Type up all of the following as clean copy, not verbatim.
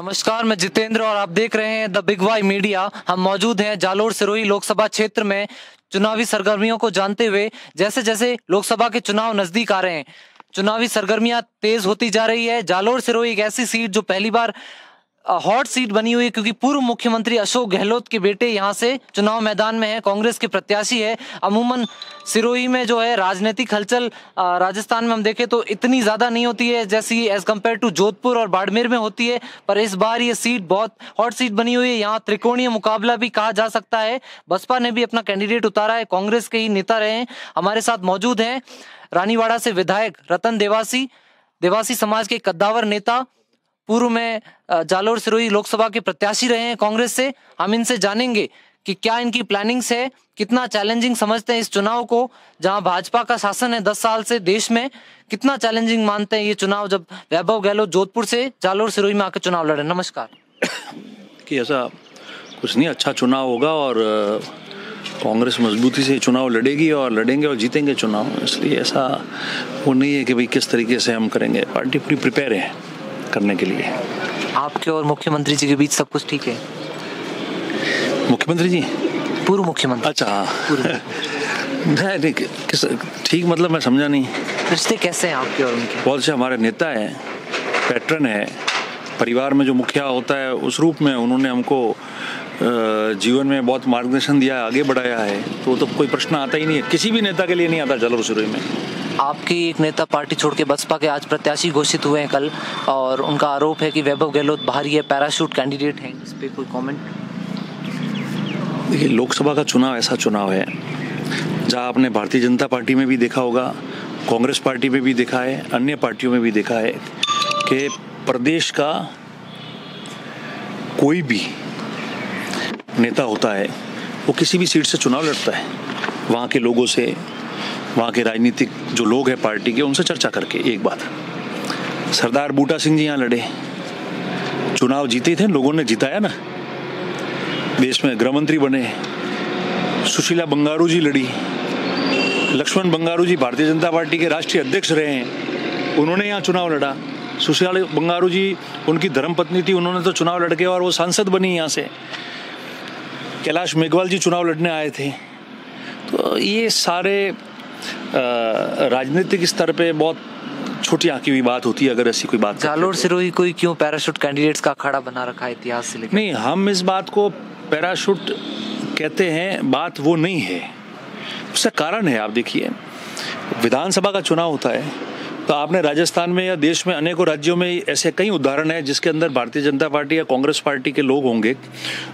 नमस्कार, मैं जितेंद्र और आप देख रहे हैं द बिग वाई मीडिया। हम मौजूद हैं जालोर सिरोही लोकसभा क्षेत्र में चुनावी सरगर्मियों को जानते हुए। जैसे जैसे लोकसभा के चुनाव नजदीक आ रहे हैं, चुनावी सरगर्मियां तेज होती जा रही है। जालोर सिरोही एक ऐसी सीट जो पहली बार हॉट सीट बनी हुई है, क्योंकि पूर्व मुख्यमंत्री अशोक गहलोत के बेटे यहां से चुनाव मैदान में है, कांग्रेस के प्रत्याशी है। अमूमन सिरोही में जो है राजनीतिक हलचल राजस्थान में हम देखें तो इतनी ज्यादा नहीं होती है जैसी एज कम्पेयर टू जोधपुर और बाड़मेर में होती है, पर इस बार ये सीट बहुत हॉट सीट बनी हुई है। यहाँ त्रिकोणीय मुकाबला भी कहा जा सकता है। बसपा ने भी अपना कैंडिडेट उतारा है, कांग्रेस के ही नेता रहे हैं। हमारे साथ मौजूद हैं रानीवाड़ा से विधायक रतन देवासी, देवासी समाज के कद्दावर नेता, पूर्व में जालोर सिरोही लोकसभा के प्रत्याशी रहे हैं कांग्रेस से। हम इनसे जानेंगे कि क्या इनकी प्लानिंग्स है, कितना चैलेंजिंग समझते हैं इस चुनाव को, जहां भाजपा का शासन है 10 साल से देश में। कितना चैलेंजिंग मानते हैं ये चुनाव जब वैभव गहलोत जोधपुर से जालोर सिरोही में आकर चुनाव लड़े। नमस्कार। कि ऐसा कुछ नहीं, अच्छा चुनाव होगा और कांग्रेस मजबूती से चुनाव लड़ेगी और लड़ेंगे और जीतेंगे चुनाव। इसलिए ऐसा वो नहीं है कि भाई किस तरीके से हम करेंगे। पार्टी पूरी प्रिपेयर है करने के लिए। आपके और मुख्यमंत्री जी के बीच सब कुछ ठीक है? मुख्यमंत्री जी, पूर्व मुख्यमंत्री। अच्छा नहीं, किस ठीक मतलब मैं समझा नहीं। रिश्ते कैसे हैं आपके और उनके? बहुत से हमारे नेता है, पैटर्न है, परिवार में जो मुखिया होता है उस रूप में उन्होंने हमको जीवन में बहुत मार्गदर्शन दिया है, आगे बढ़ाया है। तो कोई प्रश्न आता ही नहीं है, किसी भी नेता के लिए नहीं आता जालोर सिरोही में। आपके एक नेता पार्टी छोड़ के बसपा के आज प्रत्याशी घोषित हुए हैं कल, और उनका आरोप है कि वैभव गहलोत बाहरी है, पैराशूट कैंडिडेट हैं। इस पे कोई कमेंट? देखिए, लोकसभा का चुनाव ऐसा चुनाव है जहां आपने भारतीय जनता पार्टी में भी देखा होगा, कांग्रेस पार्टी में भी देखा है, अन्य पार्टियों में भी देखा है कि प्रदेश का कोई भी नेता होता है वो किसी भी सीट से चुनाव लड़ता है, वहाँ के लोगों से, वहाँ के राजनीतिक जो लोग हैं पार्टी के, उनसे चर्चा करके। एक बात, सरदार बूटा सिंह जी यहाँ लड़े, चुनाव जीते थे, लोगों ने जिताया ना, देश में गृह मंत्री बने। सुशीला बंगारू जी लड़ी, लक्ष्मण बंगारू जी भारतीय जनता पार्टी के राष्ट्रीय अध्यक्ष रहे हैं, उन्होंने यहाँ चुनाव लड़ा। सुशीला बंगारू जी उनकी धर्मपत्नी थी, उन्होंने तो चुनाव लड़के और वो सांसद बनी यहाँ से। कैलाश मेघवाल जी चुनाव लड़ने आए थे। तो ये सारे राजनीतिक स्तर पे बहुत छोटी आंकी हुई बात होती है अगर ऐसी कोई बात। जालोर सिरोही कोई क्यों पैराशूट कैंडिडेट्स का अखाड़ा बना रखा है इतिहास से लेकर? नहीं, हम इस बात को पैराशूट कहते हैं, बात वो नहीं है। उसका कारण है, आप देखिए, विधानसभा का चुनाव होता है तो आपने राजस्थान में या देश में अनेकों राज्यों में ऐसे कई उदाहरण है जिसके अंदर भारतीय जनता पार्टी या कांग्रेस पार्टी के लोग होंगे,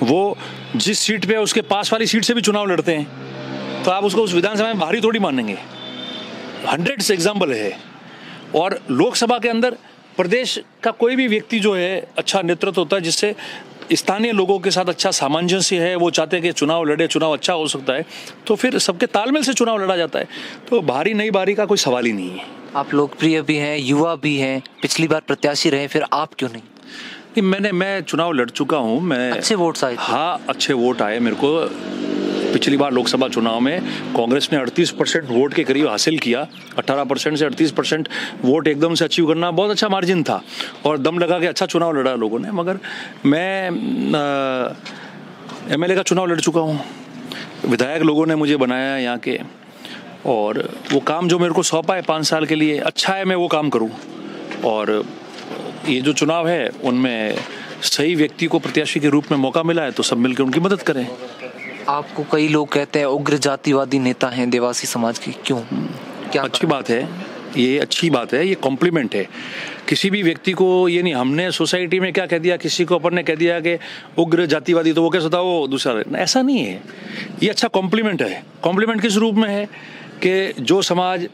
वो जिस सीट पे उसके पास वाली सीट से भी चुनाव लड़ते हैं, तो आप उसको उस विधानसभा में बाहरी थोड़ी मानेंगे। 100 एग्जाम्पल है। और लोकसभा के अंदर प्रदेश का कोई भी व्यक्ति जो है अच्छा नेतृत्व होता है, जिससे स्थानीय लोगों के साथ अच्छा सामंजस्य है, वो चाहते हैं कि चुनाव लड़े, चुनाव अच्छा हो सकता है, तो फिर सबके तालमेल से चुनाव लड़ा जाता है। तो भारी नहीं भारी का कोई सवाल ही नहीं है। आप लोकप्रिय भी हैं, युवा भी हैं, पिछली बार प्रत्याशी रहे, फिर आप क्यों नहीं? मैं चुनाव लड़ चुका हूँ। मैं अच्छे वोट आए? हाँ, अच्छे वोट आए मेरे को। पिछली बार लोकसभा चुनाव में कांग्रेस ने 38% वोट के करीब हासिल किया। 18% से 38% वोट एकदम से अचीव करना बहुत अच्छा मार्जिन था और दम लगा के अच्छा चुनाव लड़ा लोगों ने। मगर मैं एमएलए का चुनाव लड़ चुका हूँ, विधायक लोगों ने मुझे बनाया यहाँ के, और वो काम जो मेरे को सौंपा है 5 साल के लिए, अच्छा है मैं वो काम करूँ। और ये जो चुनाव है उनमें सही व्यक्ति को प्रत्याशी के रूप में मौका मिला है तो सब मिलकर उनकी मदद करें। आपको कई लोग कहते हैं उग्र जातिवादी नेता हैं देवासी समाज की, क्यों? क्या? अच्छी बात है, ये अच्छी बात है, ये कॉम्प्लीमेंट है। किसी भी व्यक्ति को ये नहीं, हमने सोसाइटी में क्या कह दिया, किसी को अपन ने कह दिया कि उग्र जातिवादी, तो वो कैसा था, वो दूसरा। ऐसा नहीं है, ये अच्छा कॉम्प्लीमेंट है। कॉम्प्लीमेंट किस रूप में है कि जो समाज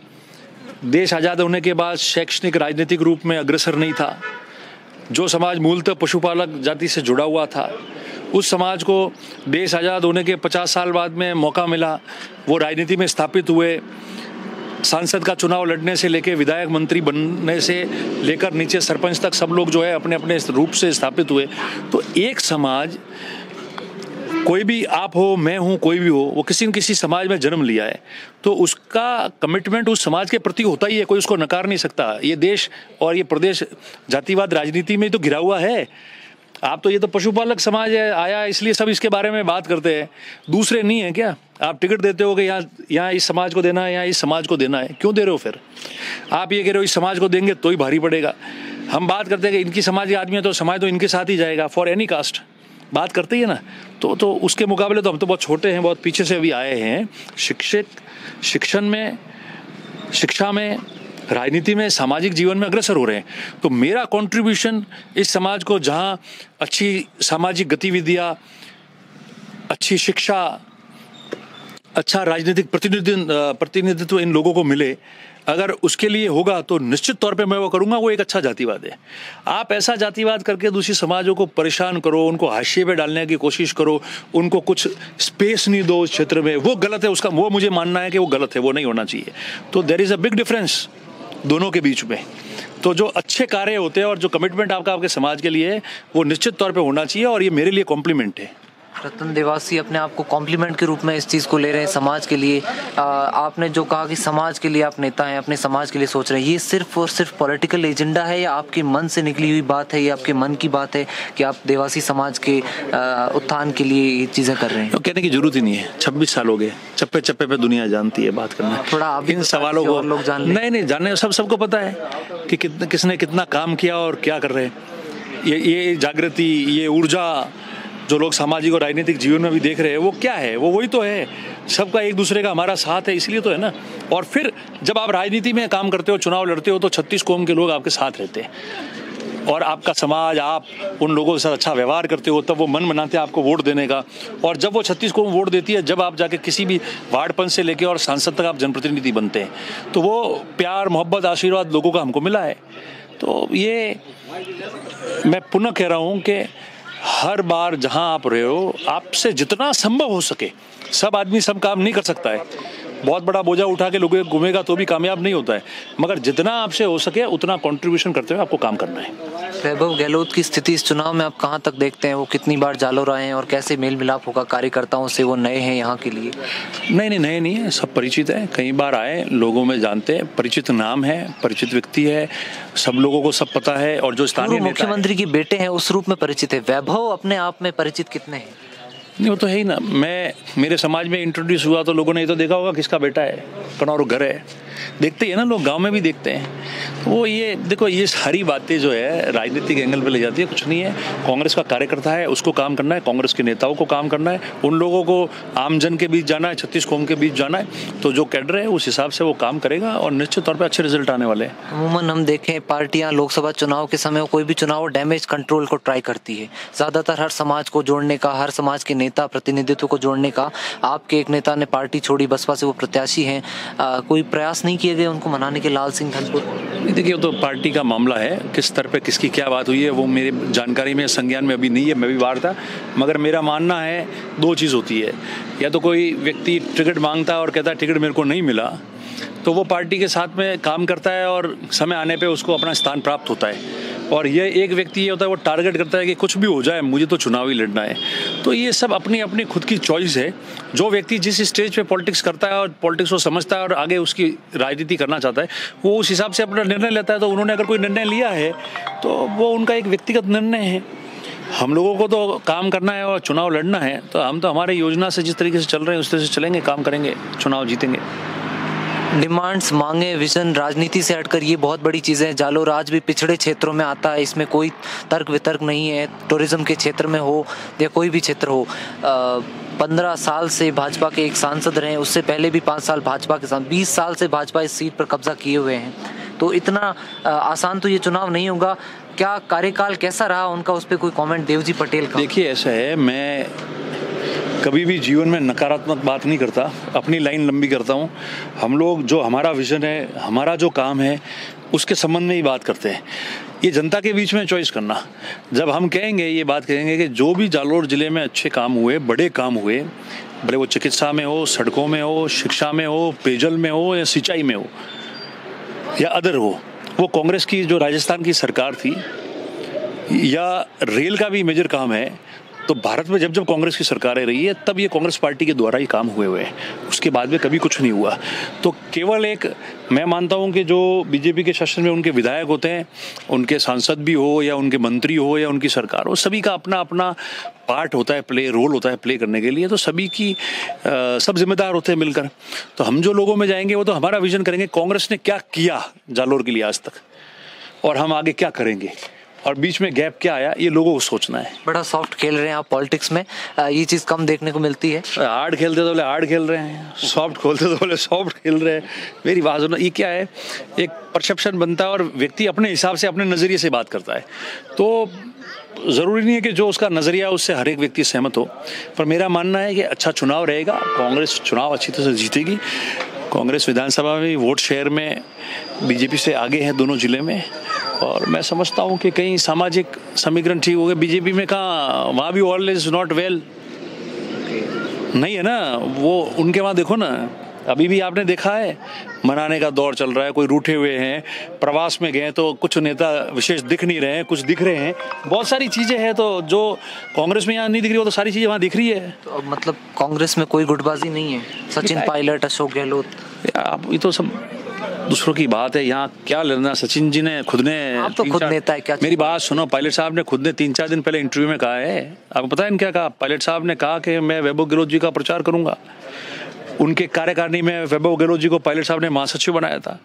देश आज़ाद होने के बाद शैक्षणिक राजनीतिक रूप में अग्रसर नहीं था, जो समाज मूलतः पशुपालक जाति से जुड़ा हुआ था, उस समाज को देश आज़ाद होने के 50 साल बाद में मौका मिला, वो राजनीति में स्थापित हुए। सांसद का चुनाव लड़ने से लेकर विधायक मंत्री बनने से लेकर नीचे सरपंच तक सब लोग जो है अपने अपने रूप से स्थापित हुए। तो एक समाज, कोई भी आप हो, मैं हूँ, कोई भी हो, वो किसी न किसी समाज में जन्म लिया है, तो उसका कमिटमेंट उस समाज के प्रति होता ही है, कोई उसको नकार नहीं सकता। ये देश और ये प्रदेश जातिवाद राजनीति में तो घिरा हुआ है। आप तो ये तो पशुपालक समाज है आया इसलिए सब इसके बारे में बात करते हैं, दूसरे नहीं है क्या? आप टिकट देते हो कि यहाँ इस समाज को देना है, यहाँ इस समाज को देना है, क्यों दे रहे हो फिर? आप ये कह रहे हो इस समाज को देंगे तो ही भारी पड़ेगा। हम बात करते हैं कि इनकी समाज के आदमी है तो समाज तो इनके साथ ही जाएगा, फॉर एनी कास्ट बात करते ही है ना। तो उसके मुकाबले तो हम तो बहुत छोटे हैं, बहुत पीछे से अभी आए हैं। शिक्षण में, शिक्षा में, राजनीति में, सामाजिक जीवन में अग्रसर हो रहे हैं। तो मेरा कंट्रीब्यूशन इस समाज को जहाँ अच्छी सामाजिक गतिविधियाँ, अच्छी शिक्षा, अच्छा राजनीतिक प्रतिनिधित्व इन लोगों को मिले, अगर उसके लिए होगा तो निश्चित तौर पे मैं वो करूंगा। वो एक अच्छा जातिवाद है। आप ऐसा जातिवाद करके दूसरी समाजों को परेशान करो, उनको हाशिए पे डालने की कोशिश करो, उनको कुछ स्पेस नहीं दो उस क्षेत्र में, वो गलत है। उसका वो मुझे मानना है कि वो गलत है, वो नहीं होना चाहिए। तो there is a big difference दोनों के बीच में। तो जो अच्छे कार्य होते हैं और जो कमिटमेंट आपका आपके समाज के लिए है वो निश्चित तौर पे होना चाहिए, और ये मेरे लिए कॉम्प्लीमेंट है। रतन देवासी अपने आप को कॉम्प्लीमेंट के रूप में इस चीज़ को ले रहे हैं समाज के लिए। आपने जो कहा कि समाज के लिए आप नेता हैं, अपने समाज के लिए सोच रहे हैं, ये सिर्फ और सिर्फ पॉलिटिकल एजेंडा है या आपके मन से निकली हुई बात है, या आपके मन की बात है कि आप देवासी समाज के उत्थान के लिए ये चीज़ें कर रहे हैं? तो कहने की जरूरत ही नहीं है। 26 साल हो गए, चप्पे चप्पे पे दुनिया जानती है बात करना। थोड़ा आप इन सवालों को लोग जान लें। नहीं जानने, सबको पता है कि किसने कितना काम किया और क्या कर रहे हैं। ये जागृति, ये ऊर्जा जो लोग सामाजिक और राजनीतिक जीवन में भी देख रहे हैं, वो क्या है? वो वही तो है, सबका एक दूसरे का हमारा साथ है, इसलिए तो है ना। और फिर जब आप राजनीति में काम करते हो, चुनाव लड़ते हो, तो 36 कौम के लोग आपके साथ रहते हैं और आपका समाज, आप उन लोगों के साथ अच्छा व्यवहार करते हो, तब वो मन बनाते हैं आपको वोट देने का। और जब वो 36 कौम वोट देती है, जब आप जाके किसी भी वार्ड पंच से लेके और सांसद तक आप जनप्रतिनिधि बनते हैं, तो वो प्यार, मोहब्बत, आशीर्वाद लोगों का हमको मिला है। तो ये मैं पुनः कह रहा हूँ कि हर बार जहां आप रहे हो, आपसे जितना संभव हो सके, सब आदमी सब काम नहीं कर सकता है, बहुत बड़ा बोझा उठा के लोग घूमेगा तो भी कामयाब नहीं होता है, मगर जितना आपसे हो सके उतना कंट्रीब्यूशन करते हुए आपको काम करना है। वैभव गहलोत की स्थिति इस चुनाव में आप कहां तक देखते हैं? वो कितनी बार जालोर आए हैं और कैसे मेल मिलाप होगा कार्यकर्ताओं से? वो नए हैं यहाँ के लिए? नहीं, नए नहीं है, सब परिचित है, कई बार आए, लोगों में जानते हैं, परिचित नाम है, परिचित व्यक्ति है, सब लोगों को सब पता है। और जो स्थानीय मुख्यमंत्री के बेटे हैं उस रूप में परिचित है। वैभव अपने आप में परिचित कितने हैं? नहीं, वो तो है ही ना। मेरे समाज में इंट्रोड्यूस हुआ तो लोगों ने ये तो देखा होगा किसका बेटा है, कनौर घर है, देखते ही है ना लोग, गांव में भी देखते हैं। तो वो ये देखो, ये सारी बातें जो है राजनीतिक एंगल पे ले जाती है, कुछ नहीं है। कांग्रेस का कार्यकर्ता है, उसको काम करना है, कांग्रेस के नेताओं को काम करना है, उन लोगों को आमजन के बीच जाना है, 36 कौम के बीच जाना है। तो जो कैडर है उस हिसाब से वो काम करेगा और निश्चित तौर पर अच्छे रिजल्ट आने वाले हैं। अमूमन हम देखें पार्टियां लोकसभा चुनाव के समय, कोई भी चुनाव, डैमेज कंट्रोल को ट्राई करती है, ज्यादातर हर समाज को जोड़ने का, हर समाज के नेता प्रतिनिधित्व को जोड़ने का। आपके एक नेता ने पार्टी छोड़ी, बसपा से वो प्रत्याशी हैं, कोई प्रयास नहीं किए गए उनको मनाने के? लाल सिंह धनपुर, देखिए वो तो पार्टी का मामला है, किस स्तर पे किसकी क्या बात हुई है वो मेरे जानकारी में, संज्ञान में अभी नहीं है, मैं भी बाहर था। मगर मेरा मानना है दो चीज़ होती है, या तो कोई व्यक्ति टिकट मांगता है और कहता है टिकट मेरे को नहीं मिला, तो वो पार्टी के साथ में काम करता है और समय आने पे उसको अपना स्थान प्राप्त होता है। और ये एक व्यक्ति ये होता है वो टारगेट करता है कि कुछ भी हो जाए मुझे तो चुनाव ही लड़ना है। तो ये सब अपनी अपनी खुद की चॉइस है। जो व्यक्ति जिस स्टेज पे पॉलिटिक्स करता है और पॉलिटिक्स को समझता है और आगे उसकी राजनीति करना चाहता है, वो उस हिसाब से अपना निर्णय लेता है। तो उन्होंने अगर कोई निर्णय लिया है तो वो उनका एक व्यक्तिगत निर्णय है। हम लोगों को तो काम करना है और चुनाव लड़ना है, तो हम तो हमारे योजना से जिस तरीके से चल रहे हैं उस तरह से चलेंगे, काम करेंगे, चुनाव जीतेंगे। डिमांड्स, मांगे, विजन, राजनीति से हटकर ये बहुत बड़ी चीज़ें हैं। जालोर आज भी पिछड़े क्षेत्रों में आता है, इसमें कोई तर्क वितर्क नहीं है। टूरिज्म के क्षेत्र में हो या कोई भी क्षेत्र हो, 15 साल से भाजपा के एक सांसद रहे, उससे पहले भी 5 साल भाजपा के साथ, 20 साल से भाजपा इस सीट पर कब्जा किए हुए हैं। तो इतना आसान तो ये चुनाव नहीं होगा। क्या कार्यकाल कैसा रहा उनका, उस पर कोई कॉमेंट देवजी पटेल का? देखिए ऐसा है, मैं कभी भी जीवन में नकारात्मक बात नहीं करता, अपनी लाइन लंबी करता हूँ। हम लोग जो हमारा विजन है, हमारा जो काम है, उसके संबंध में ही बात करते हैं। ये जनता के बीच में चॉइस करना, जब हम कहेंगे, ये बात कहेंगे कि जो भी जालोर जिले में अच्छे काम हुए, बड़े काम हुए, भले वो चिकित्सा में हो, सड़कों में हो, शिक्षा में हो, पेयजल में हो, या सिंचाई में हो, या अदर हो, वो कांग्रेस की जो राजस्थान की सरकार थी, या रेल का भी मेजर काम है, तो भारत में जब जब कांग्रेस की सरकारें रही है तब ये कांग्रेस पार्टी के द्वारा ही काम हुए हैं, उसके बाद में कभी कुछ नहीं हुआ। तो केवल एक मैं मानता हूं कि जो बीजेपी के शासन में उनके विधायक होते हैं, उनके सांसद भी हो या उनके मंत्री हो या उनकी सरकार हो, सभी का अपना अपना पार्ट होता है, रोल होता है प्ले करने के लिए। तो सभी की सब जिम्मेदार होते हैं मिलकर। तो हम जो लोगों में जाएंगे वो तो हमारा विजन करेंगे, कांग्रेस ने क्या किया जालोर के लिए आज तक और हम आगे क्या करेंगे और बीच में गैप क्या आया, ये लोगों को सोचना है। बड़ा सॉफ्ट खेल रहे हैं आप पॉलिटिक्स में, ये चीज कम देखने को मिलती है। हार्ड खेलते तो बोले हार्ड खेल रहे हैं, सॉफ्ट खोलते तो बोले सॉफ्ट खेल रहे हैं। मेरी बात सुनो, ये क्या है, एक परसेप्शन बनता है और व्यक्ति अपने हिसाब से अपने नज़रिए से बात करता है। तो ज़रूरी नहीं है कि जो उसका नज़रिया उससे हर एक व्यक्ति सहमत हो, पर मेरा मानना है कि अच्छा चुनाव रहेगा, कांग्रेस चुनाव अच्छी तरह से जीतेगी। कांग्रेस विधानसभा में वोट शेयर में बीजेपी से आगे है दोनों जिले में, और मैं समझता हूं कि कहीं सामाजिक समीकरण ठीक हो गए। बीजेपी में कहाँ, वहाँ भी ऑल इज नॉट वेल नहीं है ना, वो उनके वहाँ देखो ना, अभी भी आपने देखा है मनाने का दौर चल रहा है, कोई रूठे हुए हैं, प्रवास में गए तो कुछ नेता विशेष दिख नहीं रहे हैं, कुछ दिख रहे हैं, बहुत सारी चीजें हैं। तो जो कांग्रेस में यहाँ नहीं दिख रही, वो तो सारी चीजें वहाँ दिख रही है। तो अब मतलब कांग्रेस में कोई गुटबाजी नहीं है, सचिन पायलट, अशोक गहलोत, आप ये तो सब दूसरों की बात है, यहाँ क्या लेना। सचिन जी ने खुद ने, आप तो खुद नेता है, क्या मेरी बात सुनो, पायलट साहब ने खुद ने 3-4 दिन पहले इंटरव्यू में कहा है, आपको पता है क्या कहा? पायलट साहब ने कहा कि मैं वैभव गहलोत जी का प्रचार करूंगा। उनके कार्यकारिणी में वैभव गहलोत जी को पायलट साहब ने महासचिव बनाया था।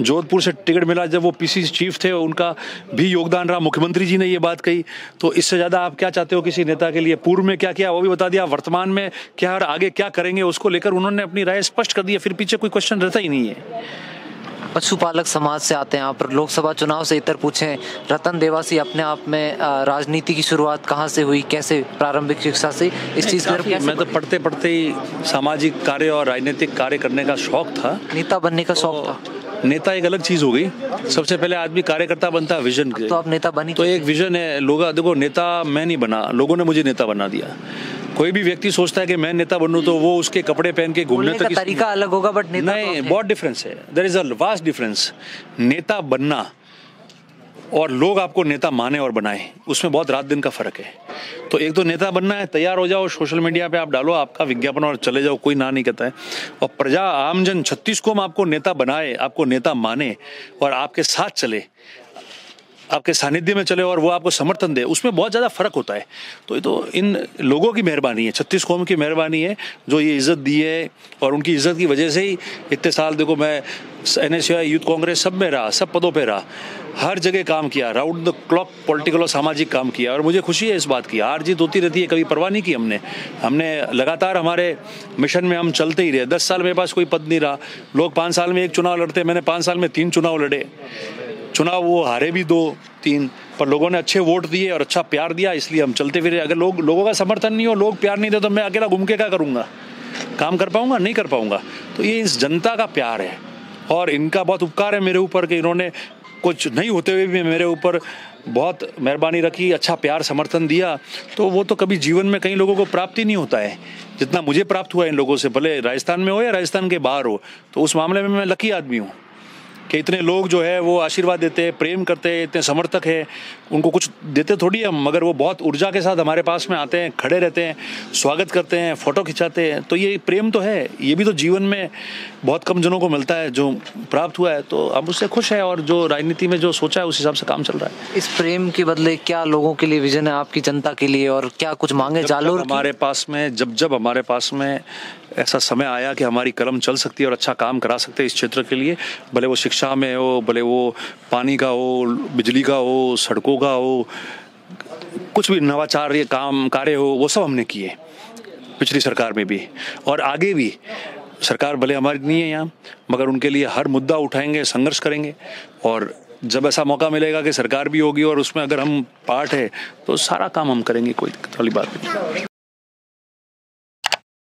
जोधपुर से टिकट मिला जब वो पीसीसी चीफ थे, उनका भी योगदान रहा। मुख्यमंत्री जी ने ये बात कही। तो इससे ज़्यादा आप क्या चाहते हो किसी नेता के लिए? पूर्व में क्या किया वो भी बता दिया, वर्तमान में क्या और आगे क्या करेंगे उसको लेकर उन्होंने अपनी राय स्पष्ट कर दी है। फिर पीछे कोई क्वेश्चन रहता ही नहीं है। पशुपालक समाज से आते हैं आप, लोकसभा चुनाव से इतर पूछें, रतन देवासी अपने आप में राजनीति की शुरुआत कहाँ से हुई, कैसे, प्रारंभिक शिक्षा से इस चीज में? मैं तो पढ़ते पढ़ते ही सामाजिक कार्य और राजनीतिक कार्य करने का शौक था, नेता बनने का शौक था। नेता एक अलग चीज हो गई, सबसे पहले आदमी कार्यकर्ता बनता है विजन के। तो आप नेता बनी, तो एक विजन है। लोग देखो, नेता मैं नहीं बना, लोगों ने मुझे नेता बना दिया। कोई भी व्यक्ति सोचता है कि मैं नेता बनूं तो वो उसके कपड़े पहन के घूमने तक का तरीका अलग होगा, बट नेता नहीं, बहुत डिफरेंस है। There is a vast difference. नेता बनना और लोग आपको नेता माने और बनाए, उसमें बहुत रात दिन का फर्क है। तो एक तो नेता बनना है, तैयार हो जाओ, सोशल मीडिया पे आप डालो आपका विज्ञापन और चले जाओ, कोई ना नहीं कहता है। और प्रजा आमजन 36 कौम आपको नेता बनाए, आपको नेता माने और आपके साथ चले, आपके सानिध्य में चले और वो आपको समर्थन दे, उसमें बहुत ज़्यादा फर्क होता है। तो ये तो इन लोगों की मेहरबानी है, 36 कौम की मेहरबानी है जो ये इज़्ज़त दी है, और उनकी इज़्ज़त की वजह से ही इतने साल देखो मैं NSUI यूथ कांग्रेस सब में रहा, सब पदों पे रहा, हर जगह काम किया, राउंड द क्लॉक पॉलिटिकल और सामाजिक काम किया, और मुझे खुशी है इस बात की। हार जीत होती रहती है, कभी परवाह नहीं की हमने लगातार हमारे मिशन में हम चलते ही रहे। 10 साल मेरे पास कोई पद नहीं रहा, लोग 5 साल में एक चुनाव लड़ते, मैंने 5 साल में 3 चुनाव लड़े। चुनाव वो हारे भी 2-3, पर लोगों ने अच्छे वोट दिए और अच्छा प्यार दिया, इसलिए हम चलते फिरे। अगर लोगों का समर्थन नहीं हो, लोग प्यार नहीं दे, तो मैं अकेला घूम के क्या करूँगा? काम कर पाऊंगा? नहीं कर पाऊंगा। तो ये इस जनता का प्यार है और इनका बहुत उपकार है मेरे ऊपर कि इन्होंने कुछ नहीं होते हुए भी मेरे ऊपर बहुत मेहरबानी रखी, अच्छा प्यार समर्थन दिया। तो वो तो कभी जीवन में कई लोगों को प्राप्ति नहीं होता है जितना मुझे प्राप्त हुआ इन लोगों से, भले राजस्थान में हो या राजस्थान के बाहर हो। तो उस मामले में मैं लकी आदमी हूँ कि इतने लोग जो है वो आशीर्वाद देते हैं, प्रेम करते हैं, इतने समर्थक है। उनको कुछ देते थोड़ी हम, मगर वो बहुत ऊर्जा के साथ हमारे पास में आते हैं, खड़े रहते हैं, स्वागत करते हैं, फोटो खिंचाते हैं। तो ये प्रेम तो है, ये भी तो जीवन में बहुत कम जनों को मिलता है जो प्राप्त हुआ है। तो अब उससे खुश है और जो राजनीति में जो सोचा है उस हिसाब से काम चल रहा है। इस प्रेम के बदले क्या लोगों के लिए विजन है आपकी, जनता के लिए, और क्या कुछ मांगे जालोर? हमारे पास में जब हमारे पास में ऐसा समय आया कि हमारी कलम चल सकती है और अच्छा काम करा सकते हैं इस क्षेत्र के लिए, भले वो शिक्षा में हो, भले वो पानी का हो, बिजली का हो, सड़कों का हो, कुछ भी नवाचार ये काम कार्य हो, वो सब हमने किए पिछली सरकार में भी और आगे भी। सरकार भले हमारी नहीं है यहाँ, मगर उनके लिए हर मुद्दा उठाएंगे, संघर्ष करेंगे, और जब ऐसा मौका मिलेगा कि सरकार भी होगी और उसमें अगर हम पार्ट है तो सारा काम हम करेंगे, कोई दिक्कत वाली बात नहीं।